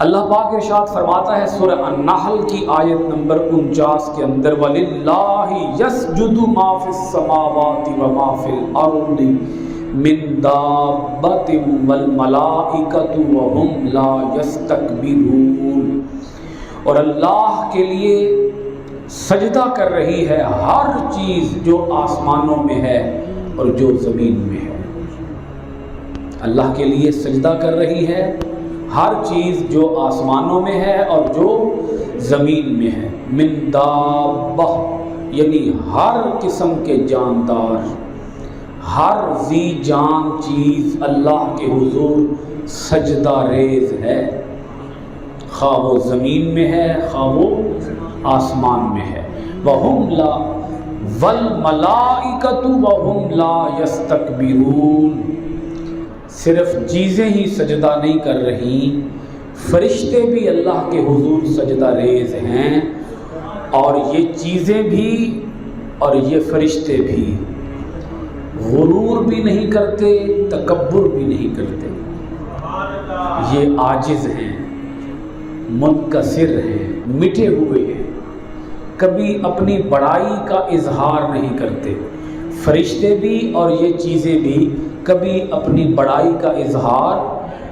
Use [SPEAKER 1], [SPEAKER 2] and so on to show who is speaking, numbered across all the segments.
[SPEAKER 1] اللہ پاک ارشاد فرماتا ہے سورہ النحل کی آیت نمبر 49 کے اندر وَلِلَّهِ يَسْجُدُ مَا فِي السَّمَاوَاتِ وَمَا فِي الْأَرْضِ مِن دَابَّةٍ وَالْمَلَائِكَةُ وَهُمْ لَا يَسْتَكْبِرُونَ، اور اللہ کے لیے سجدہ کر رہی ہے ہر چیز جو آسمانوں میں ہے اور جو زمین میں ہے۔ اللہ کے لیے سجدہ کر رہی ہے ہر چیز جو آسمانوں میں ہے اور جو زمین میں ہے۔ من دابہ یعنی ہر قسم کے جاندار، ہر ذی جان چیز اللہ کے حضور سجدہ ریز ہے، خواہ وہ زمین میں ہے خواہ وہ آسمان میں ہے۔ وَهُمْ لَا وَالْمَلَائِكَةُ وَهُمْ لَا يَسْتَكْبِرُونَ، صرف چیزیں ہی سجدہ نہیں کر رہی، فرشتے بھی اللہ کے حضور سجدہ ریز ہیں، اور یہ چیزیں بھی اور یہ فرشتے بھی غرور بھی نہیں کرتے، تکبر بھی نہیں کرتے، یہ عاجز ہیں، منکسر ہیں، مٹے ہوئے ہیں، کبھی اپنی بڑائی کا اظہار نہیں کرتے۔ فرشتے بھی اور یہ چیزیں بھی کبھی اپنی بڑائی کا اظہار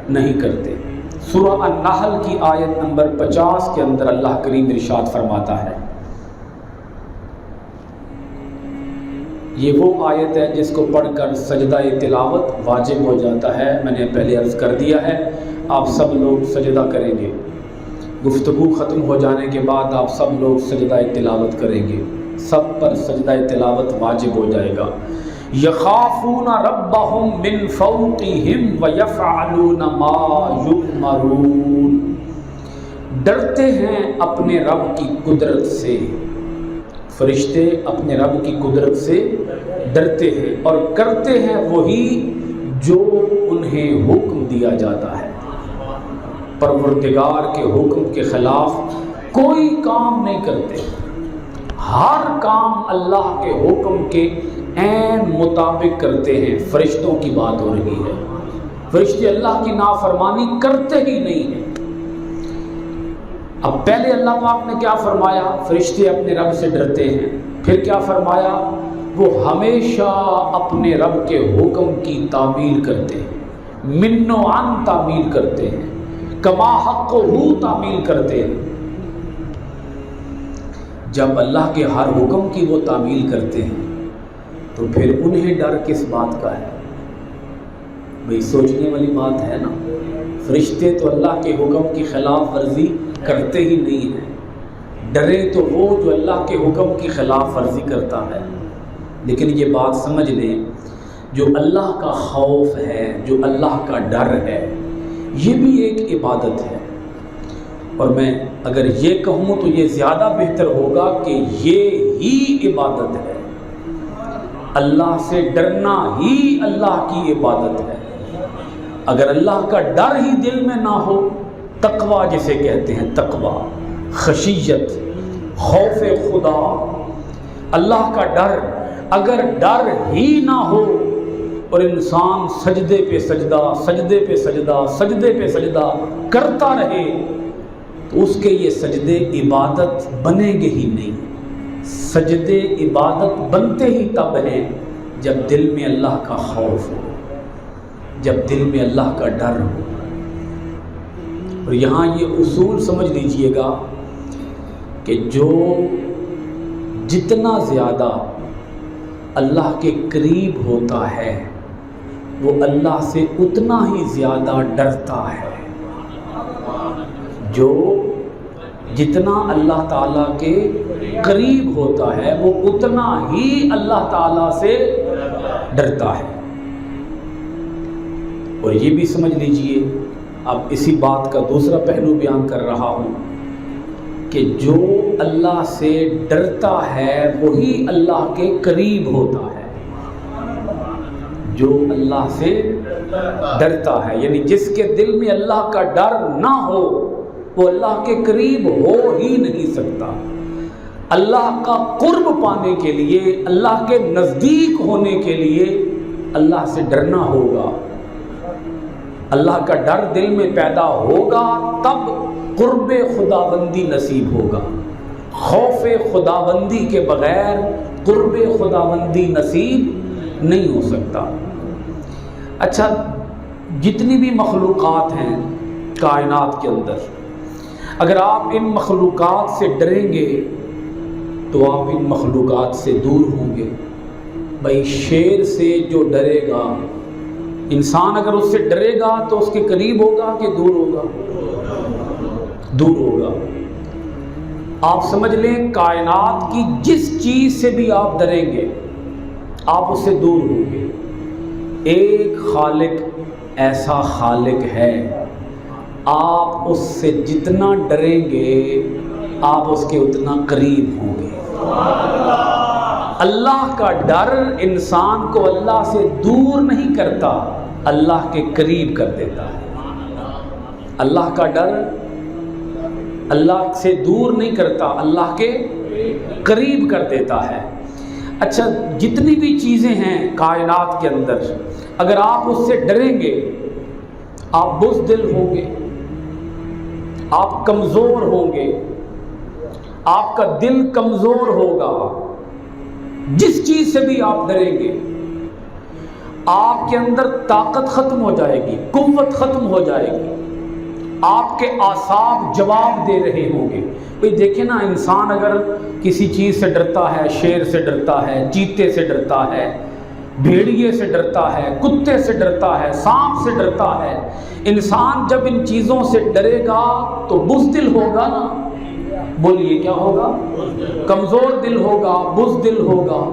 [SPEAKER 1] نہیں کرتے۔ سورہ النحل کی آیت نمبر 50 کے اندر اللہ کریم ارشاد فرماتا ہے، یہ وہ آیت ہے جس کو پڑھ کر سجدہ تلاوت واجب ہو جاتا ہے۔ میں نے پہلے عرض کر دیا ہے، آپ سب لوگ سجدہ کریں گے، گفتگو ختم ہو جانے کے بعد آپ سب لوگ سجدہ تلاوت کریں گے، سب پر سجدہ تلاوت واجب ہو جائے گا۔ یخافون ربهم من فوقهم ویفعلون ما یؤمرون، ڈرتے ہیں اپنے رب کی قدرت سے، فرشتے اپنے رب کی قدرت سے ڈرتے ہیں اور کرتے ہیں وہی جو انہیں حکم دیا جاتا ہے۔ پروردگار کے حکم کے خلاف کوئی کام نہیں کرتے، ہر کام اللہ کے حکم کے عین مطابق کرتے ہیں۔ فرشتوں کی بات ہو رہی ہے، فرشتے اللہ کی نافرمانی کرتے ہی نہیں ہیں۔ اب پہلے اللہ پاک نے کیا فرمایا؟ فرشتے اپنے رب سے ڈرتے ہیں، پھر کیا فرمایا؟ وہ ہمیشہ اپنے رب کے حکم کی تعمیل کرتے ہیں، من و عن تعمیل کرتے ہیں، کما حقہ تعمیل کرتے ہیں۔ جب اللہ کے ہر حکم کی وہ تعمیل کرتے ہیں تو پھر انہیں ڈر کس بات کا ہے؟ بھئی سوچنے والی بات ہے نا۔ فرشتے تو اللہ کے حکم کی خلاف ورزی کرتے ہی نہیں ہیں، ڈرے تو وہ جو اللہ کے حکم کی خلاف ورزی کرتا ہے۔ لیکن یہ بات سمجھ لیں، جو اللہ کا خوف ہے، جو اللہ کا ڈر ہے، یہ بھی ایک عبادت ہے۔ اور میں اگر یہ کہوں تو یہ زیادہ بہتر ہوگا کہ یہ ہی عبادت ہے، اللہ سے ڈرنا ہی اللہ کی عبادت ہے۔ اگر اللہ کا ڈر ہی دل میں نہ ہو، تقویٰ جسے کہتے ہیں، تقویٰ، خشیت، خوف خدا، اللہ کا ڈر، اگر ڈر ہی نہ ہو اور انسان سجدے پہ سجدہ، سجدے پہ سجدہ، سجدے پہ سجدہ کرتا رہے تو اس کے یہ سجدے عبادت بنیں گے ہی نہیں۔ سجدے عبادت بنتے ہی تب ہیں جب دل میں اللہ کا خوف ہو، جب دل میں اللہ کا ڈر ہو۔ اور یہاں یہ اصول سمجھ لیجئے گا کہ جو جتنا زیادہ اللہ کے قریب ہوتا ہے وہ اللہ سے اتنا ہی زیادہ ڈرتا ہے، جو جتنا اللہ تعالیٰ کے قریب ہوتا ہے وہ اتنا ہی اللہ تعالیٰ سے ڈرتا ہے۔ اور یہ بھی سمجھ لیجئے، اب اسی بات کا دوسرا پہلو بیان کر رہا ہوں کہ جو اللہ سے ڈرتا ہے وہی اللہ کے قریب ہوتا ہے۔ جو اللہ سے ڈرتا ہے یعنی جس کے دل میں اللہ کا ڈر نہ ہو وہ اللہ کے قریب ہو ہی نہیں سکتا۔ اللہ کا قرب پانے کے لیے، اللہ کے نزدیک ہونے کے لیے اللہ سے ڈرنا ہوگا، اللہ کا ڈر دل میں پیدا ہوگا تب قرب خداوندی نصیب ہوگا. خوف خداوندی کے بغیر قرب خداوندی نصیب نہیں ہو سکتا. اچھا، جتنی بھی مخلوقات ہیں کائنات کے اندر، اگر آپ ان مخلوقات سے ڈریں گے تو آپ ان مخلوقات سے دور ہوں گے. بھائی شیر سے جو ڈرے گا، انسان اگر اس سے ڈرے گا تو اس کے قریب ہوگا کہ دور ہوگا؟ دور ہوگا. آپ سمجھ لیں کائنات کی جس چیز سے بھی آپ ڈریں گے آپ اس سے دور ہوں گے. ایک خالق ایسا خالق ہے، آپ اس سے جتنا ڈریں گے آپ اس کے اتنا قریب ہوں گے. اللہ کا ڈر انسان کو اللہ سے دور نہیں کرتا، اللہ کے قریب کر دیتا ہے. اللہ کا ڈر اللہ سے دور نہیں کرتا، اللہ کے قریب کر دیتا ہے. اچھا، جتنی بھی چیزیں ہیں کائنات کے اندر اگر آپ اس سے ڈریں گے آپ بزدل ہوں گے، آپ کمزور ہوں گے، آپ کا دل کمزور ہوگا. جس چیز سے بھی آپ ڈریں گے آپ کے اندر طاقت ختم ہو جائے گی، قوت ختم ہو جائے گی، آپ کے اعصاب جواب دے رہے ہوں گے. بھئی دیکھیں نا، انسان اگر کسی چیز سے ڈرتا ہے، شیر سے ڈرتا ہے، چیتے سے ڈرتا ہے، بھیڑیے سے ڈرتا ہے، کتے سے ڈرتا ہے، سانپ سے ڈرتا ہے، انسان جب ان چیزوں سے ڈرے گا تو بزدل ہوگا نا. بولیے کیا ہوگا؟ کمزور دل ہوگا، بزدل ہوگا.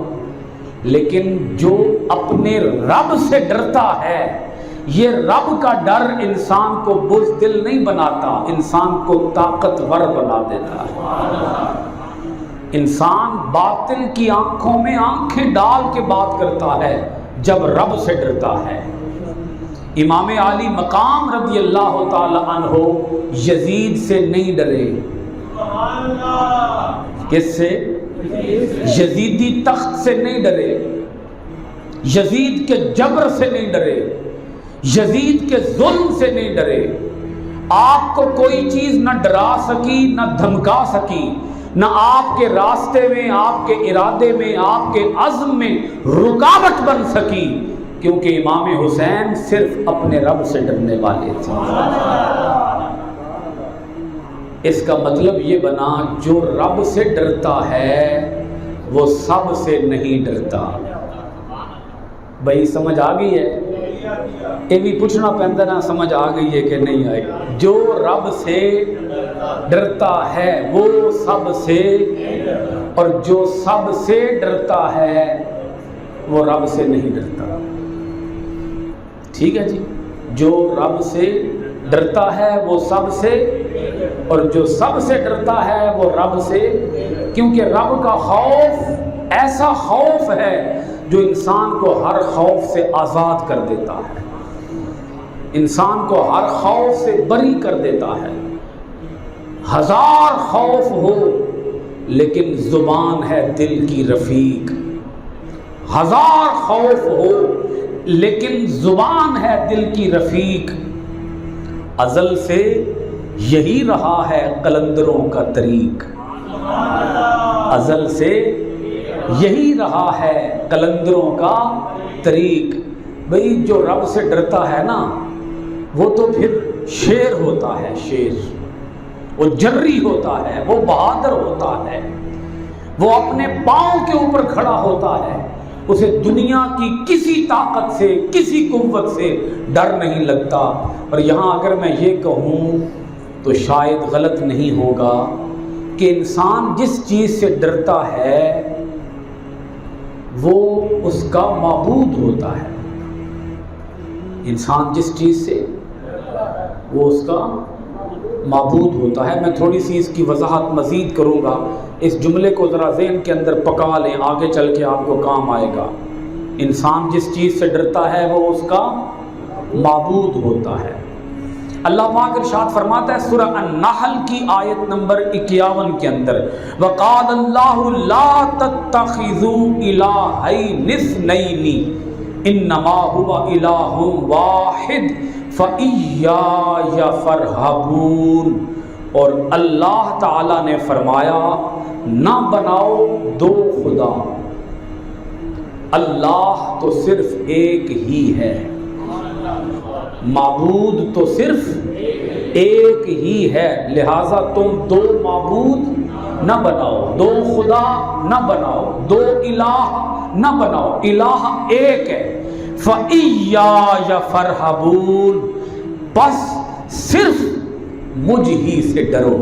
[SPEAKER 1] لیکن جو اپنے رب سے ڈرتا ہے، یہ رب کا ڈر انسان کو بزدل نہیں بناتا، انسان کو طاقتور بنا دیتا ہے. انسان باطل کی آنکھوں میں آنکھیں ڈال کے بات کرتا ہے جب رب سے ڈرتا ہے. امام علی مقام رضی اللہ تعالی عنہ یزید سے نہیں ڈرے. کس سے؟ یزیدی تخت سے نہیں ڈرے، یزید کے جبر سے نہیں ڈرے، یزید کے ظلم سے نہیں ڈرے. آپ کو کوئی چیز نہ ڈرا سکی نہ دھمکا سکی، نہ آپ کے راستے میں، آپ کے ارادے میں، آپ کے عزم میں رکاوٹ بن سکی، کیونکہ امام حسین صرف اپنے رب سے ڈرنے والے تھے. اس کا مطلب یہ بنا جو رب سے ڈرتا ہے وہ سب سے نہیں ڈرتا. بھائی سمجھ آ گئی ہے؟ یہ بھی پوچھنا پہنتا نا، سمجھ آ گئی ہے کہ نہیں آئی؟ جو رب سے ڈرتا ہے وہ سب سے، اور جو سب سے ڈرتا ہے وہ رب سے نہیں ڈرتا. ٹھیک ہے جی؟ جو رب سے ڈرتا ہے وہ سب سے، اور جو سب سے ڈرتا ہے وہ رب سے. کیونکہ رب کا خوف ایسا خوف ہے جو انسان کو ہر خوف سے آزاد کر دیتا ہے، انسان کو ہر خوف سے بری کر دیتا ہے. ہزار خوف ہو لیکن زبان ہے دل کی رفیق، ہزار خوف ہو لیکن زبان ہے دل کی رفیق. ازل سے یہی رہا ہے قلندروں کا طریق، ازل سے یہی رہا ہے قلندروں کا طریق. بھئی جو رب سے ڈرتا ہے نا وہ تو پھر شیر ہوتا ہے، شیر. وہ جری ہوتا ہے، وہ بہادر ہوتا ہے، وہ اپنے پاؤں کے اوپر کھڑا ہوتا ہے. اسے دنیا کی کسی طاقت سے، کسی قوت سے ڈر نہیں لگتا. اور یہاں اگر میں یہ کہوں تو شاید غلط نہیں ہوگا کہ انسان جس چیز سے ڈرتا ہے وہ اس کا معبود ہوتا ہے. انسان جس چیز سے وہ اس کا معبود ہوتا ہے. میں تھوڑی سی اس کی وضاحت مزید کروں گا. اس جملے کو ذرا ذہن کے اندر پکا لیں، آگے چل کے آپ کو کام آئے گا. انسان جس چیز سے ڈرتا ہے وہ اس کا معبود ہوتا ہے. اللہ پاک ارشاد فرماتا ہے سورہ النحل کی آیت نمبر 51 کے اندر، وَقَالَ اللَّهُ لَا تَتَّخِذُوا إِلَٰهَيْنِ اثْنَيْنِ إِنَّمَا هُوَ إِلَٰهٌ وَاحِدٌ فَإِيَّايَ فَارْهَبُونَ، اور اللہ تعالیٰ نے فرمایا نہ بناؤ دو خدا، اللہ تو صرف ایک ہی ہے، معبود تو صرف ایک ہی ہے، لہٰذا تم دو معبود نہ بناؤ، دو خدا نہ بناؤ، دو الہ نہ بناؤ، الہ ایک ہے۔ فَإِيَّايَ فَارْهَبُونَ، بس صرف مجھ ہی سے ڈرو۔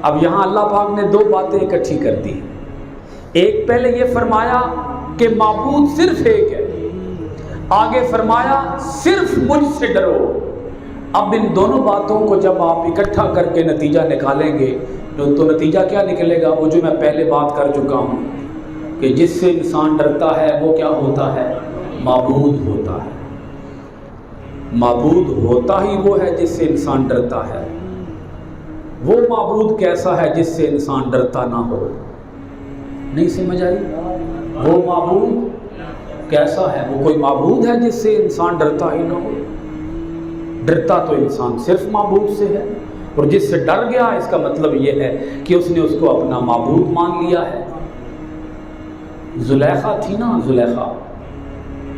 [SPEAKER 1] اب یہاں اللہ پاک نے دو باتیں اکٹھی کر دی، ایک پہلے یہ فرمایا کہ معبود صرف ایک ہے، آگے فرمایا صرف مجھ سے ڈرو۔ اب ان دونوں باتوں کو جب آپ اکٹھا کر کے نتیجہ نکالیں گے تو نتیجہ کیا نکلے گا؟ وہ جو میں پہلے بات کر چکا ہوں کہ جس سے انسان ڈرتا ہے وہ کیا ہوتا ہے؟ معبود ہوتا ہے۔ معبود ہوتا ہی وہ ہے جس سے انسان ڈرتا ہے۔ وہ معبود کیسا ہے جس سے انسان ڈرتا نہ ہو؟ نہیں سمجھ آئی؟ وہ معبود کیسا ہے؟ وہ کوئی معبود ہے جس سے انسان ڈرتا ہی نہ ہو؟ ڈرتا تو انسان صرف معبود سے ہے، اور جس سے ڈر گیا اس کا مطلب یہ ہے کہ اس نے اس کو اپنا معبود مان لیا ہے۔ زلیخا تھی نا، زلیخا،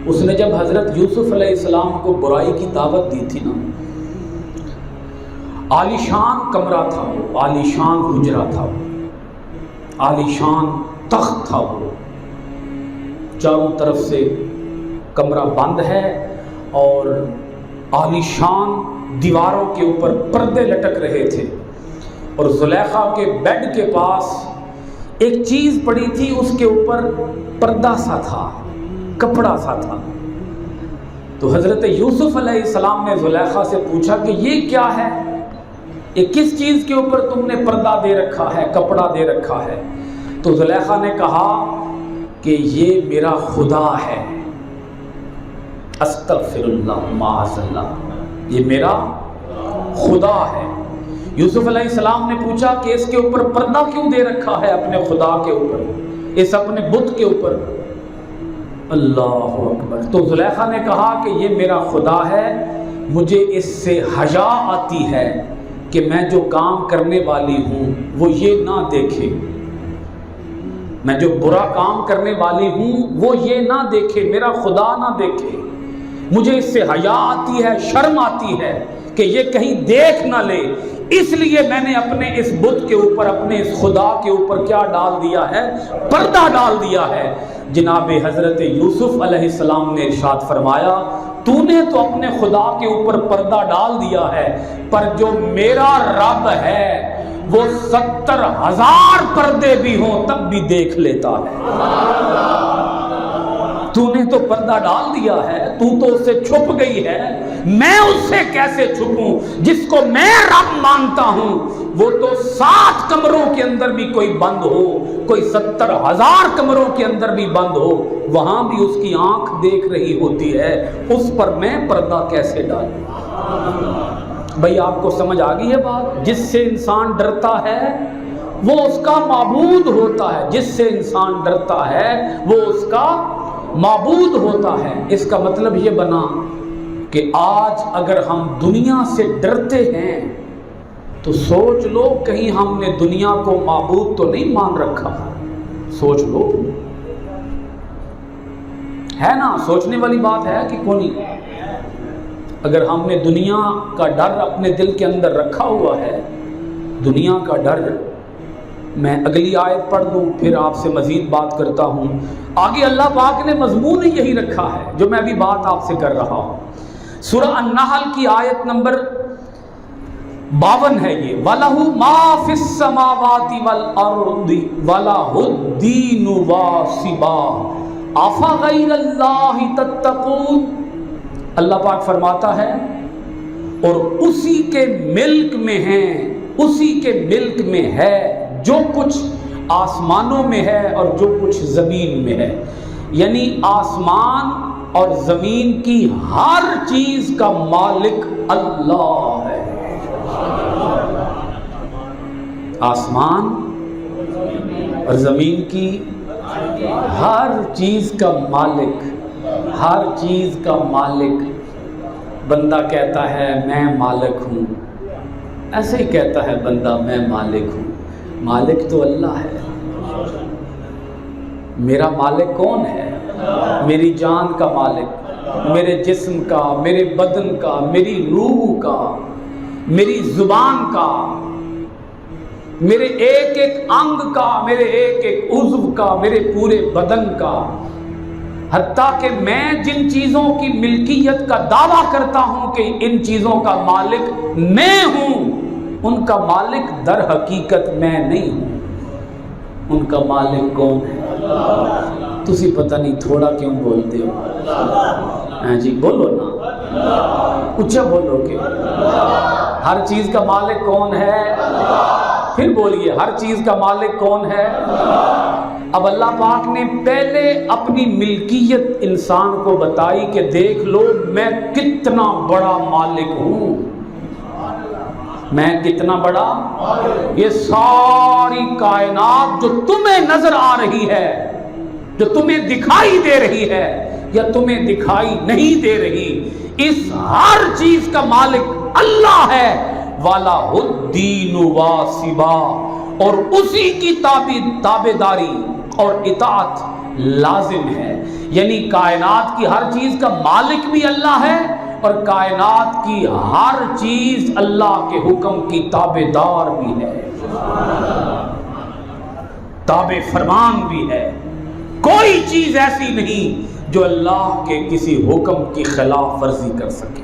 [SPEAKER 1] اس نے جب حضرت یوسف علیہ السلام کو برائی کی دعوت دی تھی نا، عالیشان کمرہ تھا وہ، عالیشان حجرہ تھا وہ، عالیشان تخت تھا وہ، چاروں طرف سے کمرہ بند ہے اور عالیشان دیواروں کے اوپر پردے لٹک رہے تھے، اور زلیخا کے بیڈ کے پاس ایک چیز پڑی تھی، اس کے اوپر پردہ سا تھا، کپڑا سا تھا۔ تو حضرت یوسف علیہ السلام نے زلیخا سے پوچھا کہ یہ کیا ہے؟ یہ کس چیز کے اوپر تم نے پردہ دے رکھا ہے، کپڑا دے رکھا ہے؟ تو زلیخا نے کہا کہ یہ میرا خدا ہے، استغفر اللہ معاذ اللہ، یہ میرا خدا ہے۔ یوسف علیہ السلام نے پوچھا کہ اس کے اوپر پردہ کیوں دے رکھا ہے؟ اپنے خدا کے اوپر، اس اپنے بت کے اوپر؟ اللہ اکبر۔ تو زلیخا نے کہا کہ یہ میرا خدا ہے، مجھے اس سے حیا آتی ہے کہ میں جو کام کرنے والی ہوں وہ یہ نہ دیکھے، میں جو برا کام کرنے والی ہوں وہ یہ نہ دیکھے، میرا خدا نہ دیکھے، مجھے اس سے حیا آتی ہے، شرم آتی ہے کہ یہ کہیں دیکھ نہ لے، اس لیے میں نے اپنے اس بت کے اوپر، اپنے اس خدا کے اوپر کیا ڈال دیا ہے؟ پردہ ڈال دیا ہے۔ جناب حضرت یوسف علیہ السلام نے ارشاد فرمایا تو نے تو اپنے خدا کے اوپر پردہ ڈال دیا ہے، پر جو میرا رب ہے وہ 70,000 پردے بھی ہوں تب بھی دیکھ لیتا ہے۔ تو نے تو پردہ ڈال دیا ہے، تو اس سے چھپ گئی ہے، میں اس سے کیسے چھپوں؟ جس کو میں رب مانتا ہوں وہ تو 7 کمروں کے اندر بھی کوئی بند ہو، کوئی 70,000 کمروں کے اندر بھی بند ہو، وہاں بھی اس کی آنکھ دیکھ رہی ہوتی ہے، اس پر میں پردہ کیسے ڈالوں؟ بھئی آپ کو سمجھ آ گئی ہے بات؟ جس سے انسان ڈرتا ہے وہ اس کا معبود ہوتا ہے، جس سے انسان ڈرتا ہے وہ اس کا معبود ہوتا ہے۔ اس کا مطلب یہ بنا کہ آج اگر ہم دنیا سے ڈرتے ہیں تو سوچ لو کہیں ہم نے دنیا کو معبود تو نہیں مان رکھا؟ سوچ لو، ہے نا؟ سوچنے والی بات ہے کہ کون نہیں؟ اگر ہم نے دنیا کا ڈر اپنے دل کے اندر رکھا ہوا ہے، دنیا کا ڈر، میں اگلی آیت پڑھ دوں پھر آپ سے مزید بات کرتا ہوں۔ آگے اللہ پاک نے مضمون یہی رکھا ہے جو میں ابھی بات آپ سے کر رہا ہوں۔ سورہ النحل کی آیت نمبر 52 ہے یہ، وَلَهُ مَا فِي السَّمَاوَاتِ وَالْأَرْضِ وَلَهُ الدِّينُ وَاصِبًا أَفَغَيْرَ اللَّهِ تَتَّقُونَ۔ اللہ پاک فرماتا ہے اور اسی کے ملک میں ہیں، اسی کے ملک میں ہے جو کچھ آسمانوں میں ہے اور جو کچھ زمین میں ہے، یعنی آسمان اور زمین کی ہر چیز کا مالک اللہ ہے۔ آسمان اور زمین کی ہر چیز کا مالک، ہر چیز کا مالک بندہ کہتا ہے میں مالک ہوں، ایسے ہی کہتا ہے بندہ میں مالک ہوں، مالک تو اللہ ہے۔ میرا مالک کون ہے؟ میری جان کا مالک، میرے جسم کا، میرے بدن کا، میری روح کا، میری زبان کا، میرے ایک ایک انگ کا، میرے ایک ایک عضو کا، میرے پورے بدن کا، حتیٰ کہ میں جن چیزوں کی ملکیت کا دعویٰ کرتا ہوں کہ ان چیزوں کا مالک میں ہوں، ان کا مالک در حقیقت میں نہیں ہوں۔ ان کا مالک کون ہے؟ تسی پتہ نہیں تھوڑا کیوں بولتے ہو؟ جی بولو نا، اچھا بولو کہ ہر چیز کا مالک کون ہے؟ پھر بولیے ہر چیز کا مالک کون ہے؟ اب اللہ پاک نے پہلے اپنی ملکیت انسان کو بتائی کہ دیکھ لو میں کتنا بڑا مالک ہوں، میں کتنا بڑا، یہ ساری کائنات جو تمہیں نظر آ رہی ہے، جو تمہیں دکھائی دے رہی ہے یا تمہیں دکھائی نہیں دے رہی، اس ہر چیز کا مالک اللہ ہے۔ والا الدین واسبا، اور اسی کی تابعداری اور اطاعت لازم ہے۔ یعنی کائنات کی ہر چیز کا مالک بھی اللہ ہے اور کائنات کی ہر چیز اللہ کے حکم کی تابعدار بھی ہے، تابع فرمان بھی ہے۔ کوئی چیز ایسی نہیں جو اللہ کے کسی حکم کی خلاف ورزی کر سکے۔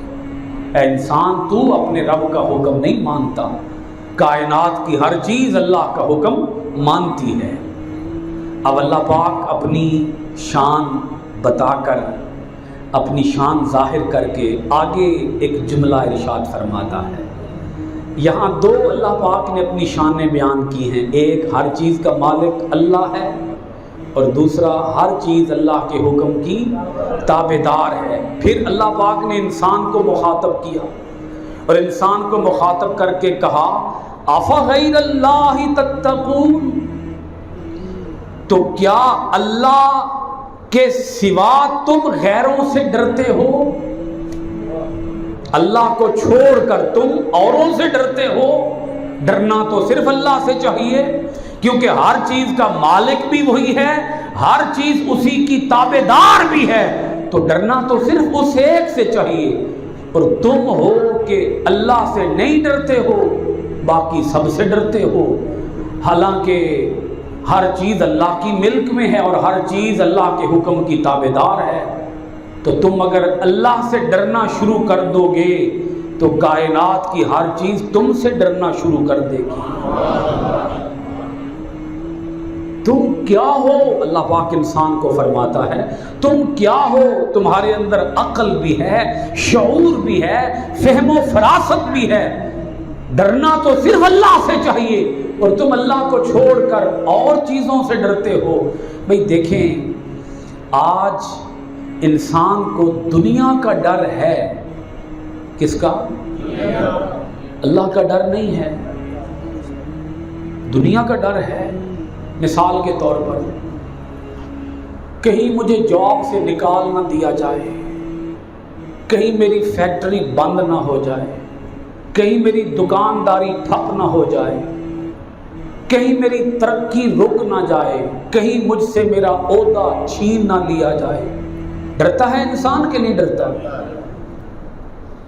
[SPEAKER 1] اے انسان تو اپنے رب کا حکم نہیں مانتا، کائنات کی ہر چیز اللہ کا حکم مانتی ہے۔ اب اللہ پاک اپنی شان بتا کر، اپنی شان ظاہر کر کے آگے ایک جملہ ارشاد فرماتا ہے۔ یہاں دو اللہ پاک نے اپنی شانیں بیان کی ہیں، ایک ہر چیز کا مالک اللہ ہے اور دوسرا ہر چیز اللہ کے حکم کی تابعدار ہے۔ پھر اللہ پاک نے انسان کو مخاطب کیا اور انسان کو مخاطب کر کے کہا افغیر اللہ تتقون، تو کیا اللہ کے سوا تم غیروں سے ڈرتے ہو؟ اللہ کو چھوڑ کر تم اوروں سے ڈرتے ہو؟ ڈرنا تو صرف اللہ سے چاہیے، کیونکہ ہر چیز کا مالک بھی وہی ہے، ہر چیز اسی کی تابعدار بھی ہے، تو ڈرنا تو صرف اس ایک سے چاہیے۔ اور تم ہو کہ اللہ سے نہیں ڈرتے ہو، باقی سب سے ڈرتے ہو، حالانکہ ہر چیز اللہ کی ملک میں ہے اور ہر چیز اللہ کے حکم کی تابعدار ہے۔ تو تم اگر اللہ سے ڈرنا شروع کر دو گے تو کائنات کی ہر چیز تم سے ڈرنا شروع کر دے گی۔ تم کیا ہو؟ اللہ پاک انسان کو فرماتا ہے تم کیا ہو؟ تمہارے اندر عقل بھی ہے، شعور بھی ہے، فہم و فراست بھی ہے، ڈرنا تو صرف اللہ سے چاہیے اور تم اللہ کو چھوڑ کر اور چیزوں سے ڈرتے ہو۔ بھئی دیکھیں، آج انسان کو دنیا کا ڈر ہے، کس کا؟ اللہ کا ڈر نہیں ہے، دنیا کا ڈر ہے۔ مثال کے طور پر کہیں مجھے جاب سے نکال نہ دیا جائے، کہیں میری فیکٹری بند نہ ہو جائے، کہیں میری دکانداری ٹھپ نہ ہو جائے، کہیں میری ترقی رک نہ جائے، کہیں مجھ سے میرا عہدہ چھین نہ لیا جائے۔ ڈرتا ہے انسان کہ نہیں ڈرتا؟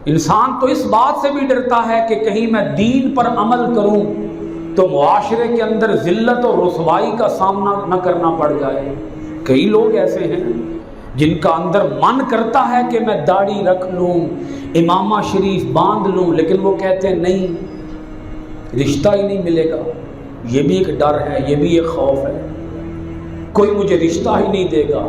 [SPEAKER 1] انسان تو اس بات سے بھی ڈرتا ہے کہ کہیں میں دین پر عمل کروں تو معاشرے کے اندر ذلت اور رسوائی کا سامنا نہ کرنا پڑ جائے۔ کئی لوگ ایسے ہیں جن کا اندر من کرتا ہے کہ میں داڑھی رکھ لوں، امامہ شریف باندھ لوں، لیکن وہ کہتے ہیں نہیں، رشتہ ہی نہیں ملے گا۔ یہ بھی ایک ڈر ہے، یہ بھی ایک خوف ہے، کوئی مجھے رشتہ ہی نہیں دے گا،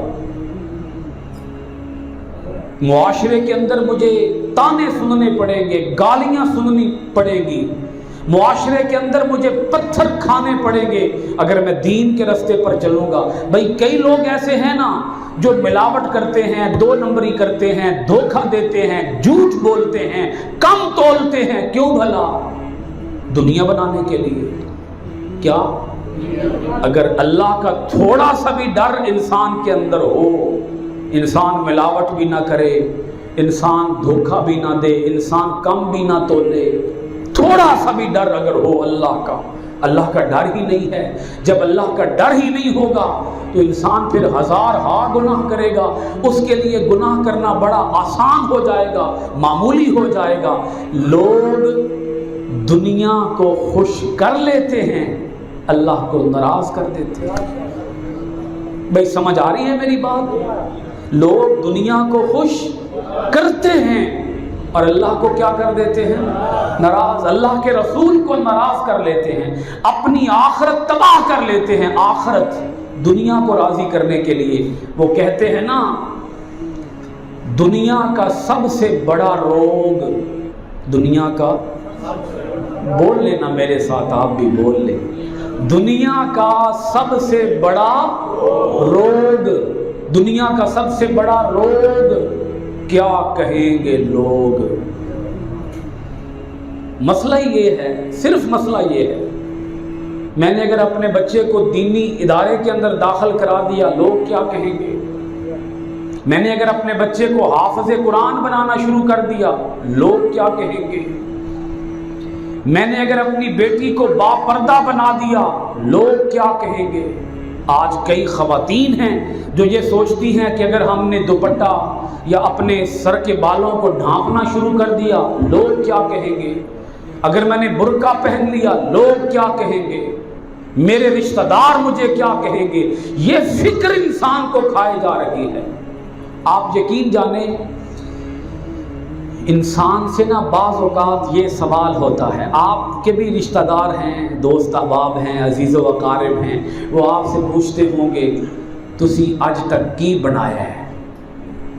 [SPEAKER 1] معاشرے کے اندر مجھے تانے سننے پڑیں گے، گالیاں سننی پڑیں گی، معاشرے کے اندر مجھے پتھر کھانے پڑیں گے اگر میں دین کے راستے پر چلوں گا۔ بھائی کئی لوگ ایسے ہیں نا جو ملاوٹ کرتے ہیں، دو نمبری کرتے ہیں، دھوکہ دیتے ہیں، جھوٹ بولتے ہیں، کم تولتے ہیں، کیوں بھلا؟ دنیا بنانے کے لیے۔ کیا اگر اللہ کا تھوڑا سا بھی ڈر انسان کے اندر ہو، انسان ملاوٹ بھی نہ کرے، انسان دھوکہ بھی نہ دے، انسان کم بھی نہ تولے، تھوڑا سا بھی ڈر اگر ہو اللہ کا ڈر ہی نہیں ہے۔ جب اللہ کا ڈر ہی نہیں ہوگا تو انسان پھر ہزار گناہ کرے گا، اس کے لیے گناہ کرنا بڑا آسان ہو جائے گا، معمولی ہو جائے گا۔ لوگ دنیا کو خوش کر لیتے ہیں، اللہ کو ناراض کر دیتے ہیں۔ بھائی سمجھ آ رہی ہے میری بات؟ لوگ دنیا کو خوش کرتے ہیں اور اللہ کو کیا کر دیتے ہیں؟ ناراض۔ اللہ کے رسول کو ناراض کر لیتے ہیں، اپنی آخرت تباہ کر لیتے ہیں۔ آخرت دنیا کو راضی کرنے کے لیے وہ کہتے ہیں نا، دنیا کا سب سے بڑا روگ، دنیا کا، بول لینا میرے ساتھ، آپ بھی بول لیں، دنیا کا سب سے بڑا روگ، دنیا کا سب سے بڑا روگ کیا کہیں گے لوگ۔ مسئلہ یہ ہے، صرف مسئلہ یہ ہے، میں نے اگر اپنے بچے کو دینی ادارے کے اندر داخل کرا دیا، لوگ کیا کہیں گے؟ میں نے اگر اپنے بچے کو حافظ قرآن بنانا شروع کر دیا، لوگ کیا کہیں گے؟ میں نے اگر اپنی بیٹی کو باپردہ بنا دیا، لوگ کیا کہیں گے؟ آج کئی خواتین ہیں جو یہ سوچتی ہیں کہ اگر ہم نے دوپٹہ یا اپنے سر کے بالوں کو ڈھانپنا شروع کر دیا، لوگ کیا کہیں گے؟ اگر میں نے برقع پہن لیا، لوگ کیا کہیں گے؟ میرے رشتہ دار مجھے کیا کہیں گے؟ یہ فکر انسان کو کھائے جا رہی ہے۔ آپ یقین جانیں، انسان سے نا بعض اوقات یہ سوال ہوتا ہے، آپ کے بھی رشتہ دار ہیں، دوست احباب ہیں، عزیز و اقارب ہیں، وہ آپ سے پوچھتے ہوں گے تسی اج تک کی بنایا ہے؟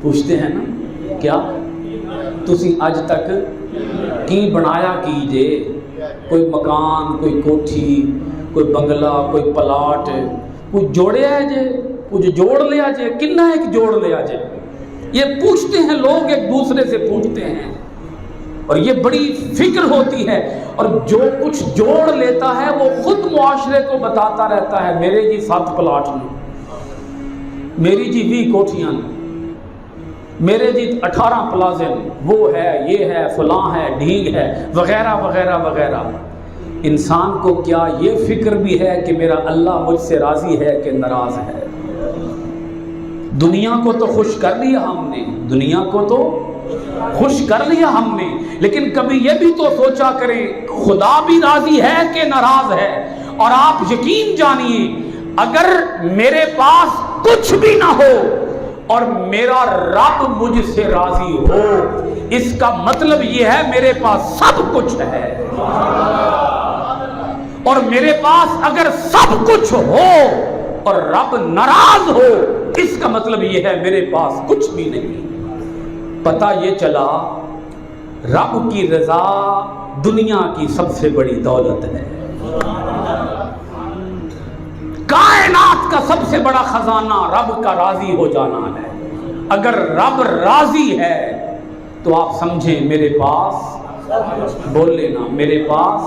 [SPEAKER 1] پوچھتے ہیں نا، کیا تسی اج تک کی بنایا کیجے؟ کوئی مکان، کوئی کوٹھی، کوئی بنگلہ، کوئی پلاٹ، کوئی جوڑیا ہے جے، کچھ جوڑ لیا جے، کنا ایک جوڑ لیا جے؟ یہ پوچھتے ہیں لوگ، ایک دوسرے سے پوچھتے ہیں، اور یہ بڑی فکر ہوتی ہے۔ اور جو کچھ جوڑ لیتا ہے وہ خود معاشرے کو بتاتا رہتا ہے، میرے جی 7 پلاٹ نے، میری جی 20 کوٹھیاں نے، میرے جی 18 پلازے نے، وہ ہے، یہ ہے، فلاں ہے، ڈھیگ ہے، وغیرہ وغیرہ وغیرہ۔ انسان کو کیا یہ فکر بھی ہے کہ میرا اللہ مجھ سے راضی ہے کہ ناراض ہے؟ دنیا کو تو خوش کر لیا ہم نے، دنیا کو تو خوش کر لیا ہم نے، لیکن کبھی یہ بھی تو سوچا کریں خدا بھی راضی ہے کہ ناراض ہے؟ اور آپ یقین جانیے، اگر میرے پاس کچھ بھی نہ ہو اور میرا رب مجھ سے راضی ہو، اس کا مطلب یہ ہے میرے پاس سب کچھ ہے۔ اور میرے پاس اگر سب کچھ ہو اور رب ناراض ہو، اس کا مطلب یہ ہے میرے پاس کچھ بھی نہیں۔ پتہ یہ چلا رب کی رضا دنیا کی سب سے بڑی دولت ہے، کائنات کا سب سے بڑا خزانہ رب کا راضی ہو جانا ہے۔ اگر رب راضی ہے تو آپ سمجھیں میرے پاس، بول لینا، میرے پاس